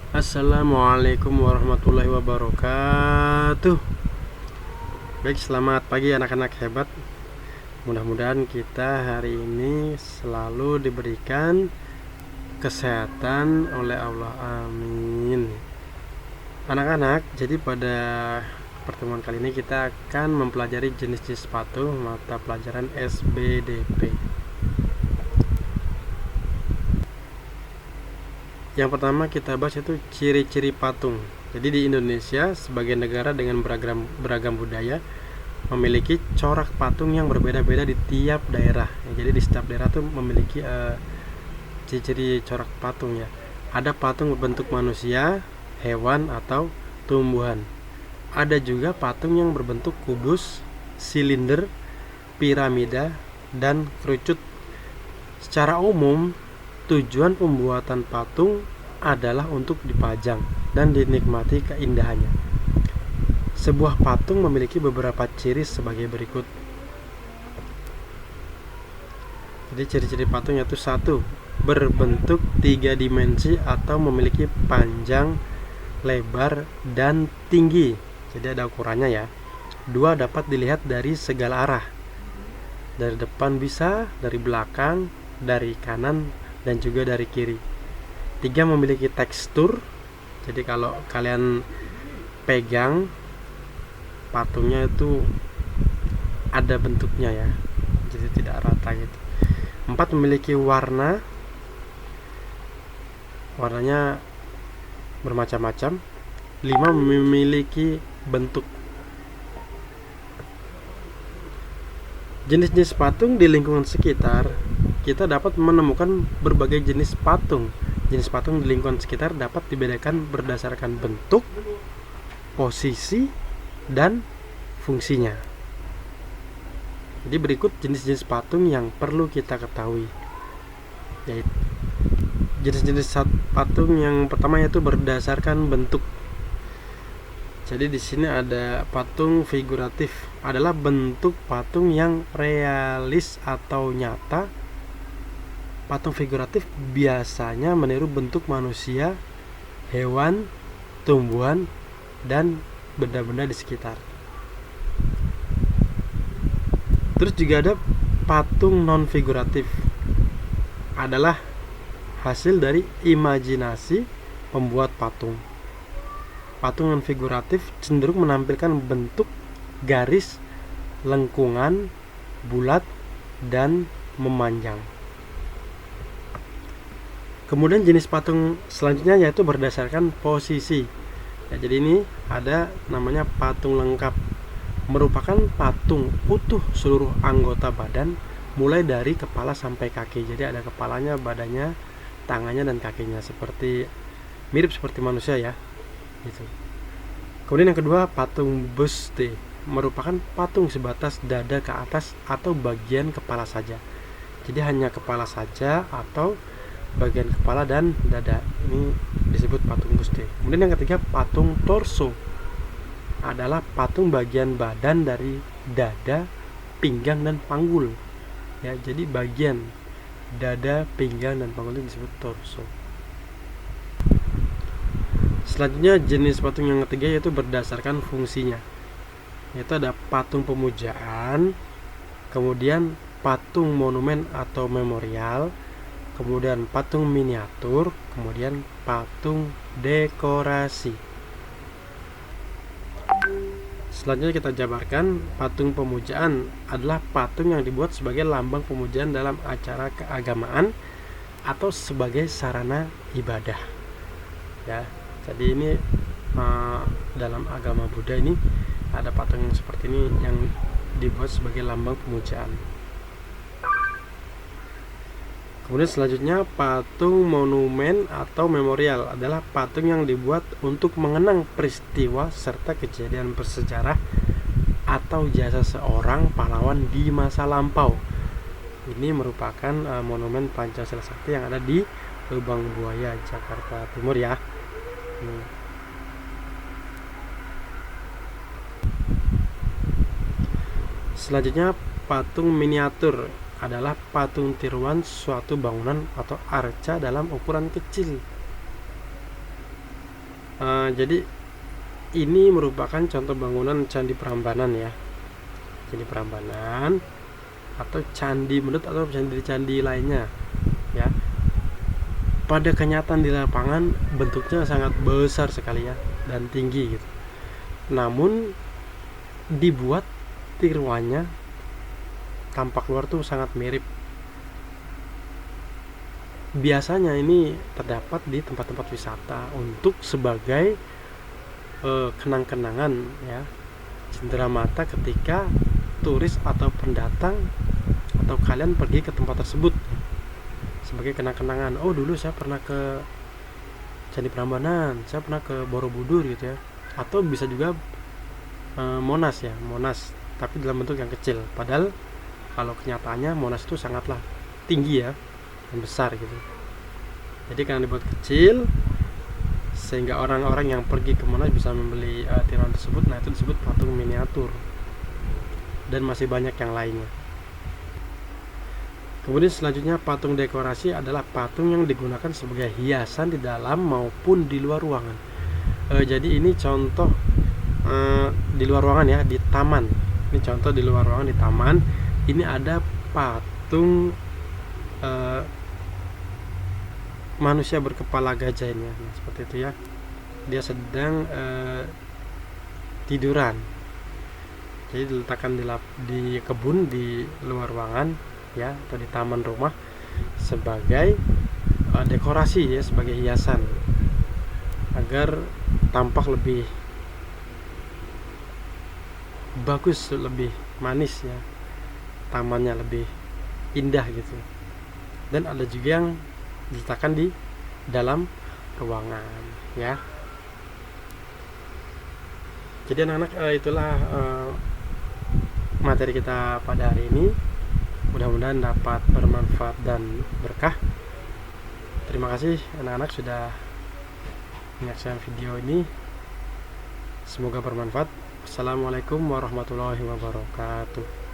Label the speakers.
Speaker 1: Assalamualaikum warahmatullahi wabarakatuh. Baik, selamat pagi anak-anak hebat. Mudah-mudahan kita hari ini selalu diberikan kesehatan oleh Allah, amin. Anak-anak, jadi pada pertemuan kali ini kita akan mempelajari jenis-jenis sepatu mata pelajaran SBDP. Yang pertama kita bahas itu ciri-ciri patung. Jadi di Indonesia sebagai negara dengan beragam budaya memiliki corak patung yang berbeda-beda di tiap daerah. Jadi di setiap daerah tuh memiliki ciri-ciri corak patung ya. Ada patung berbentuk manusia, hewan atau tumbuhan. Ada juga patung yang berbentuk kubus, silinder, piramida, dan kerucut. Secara umum tujuan pembuatan patung adalah untuk dipajang dan dinikmati keindahannya. Sebuah patung memiliki beberapa ciri sebagai berikut. Jadi ciri-ciri patung yaitu 1. Berbentuk 3 dimensi atau memiliki panjang, lebar, dan tinggi. Jadi ada ukurannya ya. 2. Dapat dilihat dari segala arah. Dari depan bisa, dari belakang, dari kanan, dan juga dari kiri. 3. Memiliki tekstur. Jadi kalau kalian pegang patungnya itu ada bentuknya ya, jadi tidak rata gitu. 4. Memiliki warna. Warnanya bermacam-macam. 5. Memiliki bentuk. Jenis-jenis patung di lingkungan sekitar, kita dapat menemukan berbagai jenis patung. Jenis patung di lingkungan sekitar dapat dibedakan berdasarkan bentuk, posisi, dan fungsinya. Jadi berikut jenis-jenis patung yang perlu kita ketahui. Yaitu jenis-jenis patung yang pertama yaitu berdasarkan bentuk. Jadi di sini ada patung figuratif, adalah bentuk patung yang realis atau nyata. Patung figuratif biasanya meniru bentuk manusia, hewan, tumbuhan, dan benda-benda di sekitar. Terus juga ada patung non figuratif, adalah hasil dari imajinasi pembuat patung. Patung non figuratif cenderung menampilkan bentuk garis, lengkungan, bulat, dan memanjang. Kemudian jenis patung selanjutnya yaitu berdasarkan posisi. Ya, jadi ini ada namanya patung lengkap, merupakan patung utuh seluruh anggota badan mulai dari kepala sampai kaki. Jadi ada kepalanya, badannya, tangannya, dan kakinya, mirip seperti manusia ya. Gitu. Kemudian yang kedua, patung buste, merupakan patung sebatas dada ke atas atau bagian kepala saja. Jadi hanya kepala saja atau bagian kepala dan dada. Ini disebut patung buste. Kemudian yang ketiga, patung torso, adalah patung bagian badan dari dada, pinggang, dan panggul. Ya, jadi bagian dada, pinggang, dan panggul itu disebut torso. Selanjutnya jenis patung yang ketiga yaitu berdasarkan fungsinya. Yaitu ada patung pemujaan, kemudian patung monumen atau memorial, kemudian patung miniatur, kemudian patung dekorasi. Selanjutnya kita jabarkan, patung pemujaan adalah patung yang dibuat sebagai lambang pemujaan dalam acara keagamaan atau sebagai sarana ibadah. Ya, jadi ini dalam agama Buddha ini ada patung yang seperti ini yang dibuat sebagai lambang pemujaan. Kemudian selanjutnya patung monumen atau memorial adalah patung yang dibuat untuk mengenang peristiwa serta kejadian bersejarah atau jasa seorang pahlawan di masa lampau. Ini merupakan monumen Pancasila Sakti yang ada di Lubang Buaya, Jakarta Timur ya. Selanjutnya patung miniatur adalah patung tiruan suatu bangunan atau arca dalam ukuran kecil. Jadi ini merupakan contoh bangunan Candi Prambanan ya. Candi Prambanan atau Candi Mendut atau candi-candi lainnya ya. Pada kenyataan di lapangan bentuknya sangat besar sekali ya dan tinggi gitu. Namun dibuat tiruannya tampak luar tuh sangat mirip. Biasanya ini terdapat di tempat-tempat wisata untuk sebagai kenang-kenangan ya, cendera mata ketika turis atau pendatang atau kalian pergi ke tempat tersebut sebagai kenang-kenangan. Oh, dulu saya pernah ke Candi Prambanan, saya pernah ke Borobudur gitu ya. Atau bisa juga Monas ya, Monas tapi dalam bentuk yang kecil. Padahal kalau kenyataannya Monas itu sangatlah tinggi ya dan besar gitu. Jadi karena dibuat kecil sehingga orang-orang yang pergi ke Monas bisa membeli tiruan tersebut. Nah, itu disebut patung miniatur. Dan masih banyak yang lainnya. Kemudian selanjutnya patung dekorasi adalah patung yang digunakan sebagai hiasan di dalam maupun di luar ruangan. Jadi ini contoh di luar ruangan ya, di taman. Ini contoh di luar ruangan di taman. Ini ada patung manusia berkepala gajah ini ya. Nah, seperti itu ya. Dia sedang tiduran. Jadi diletakkan di kebun di luar ruangan ya, atau di taman rumah sebagai dekorasi ya, sebagai hiasan agar tampak lebih bagus, lebih manis ya, tamannya lebih indah gitu. Dan ada juga yang diletakkan di dalam ruangan ya. Jadi anak-anak, itulah materi kita pada hari ini. Mudah-mudahan dapat bermanfaat dan berkah. Terima kasih anak-anak sudah menyaksikan video ini. Semoga bermanfaat. Assalamualaikum warahmatullahi wabarakatuh.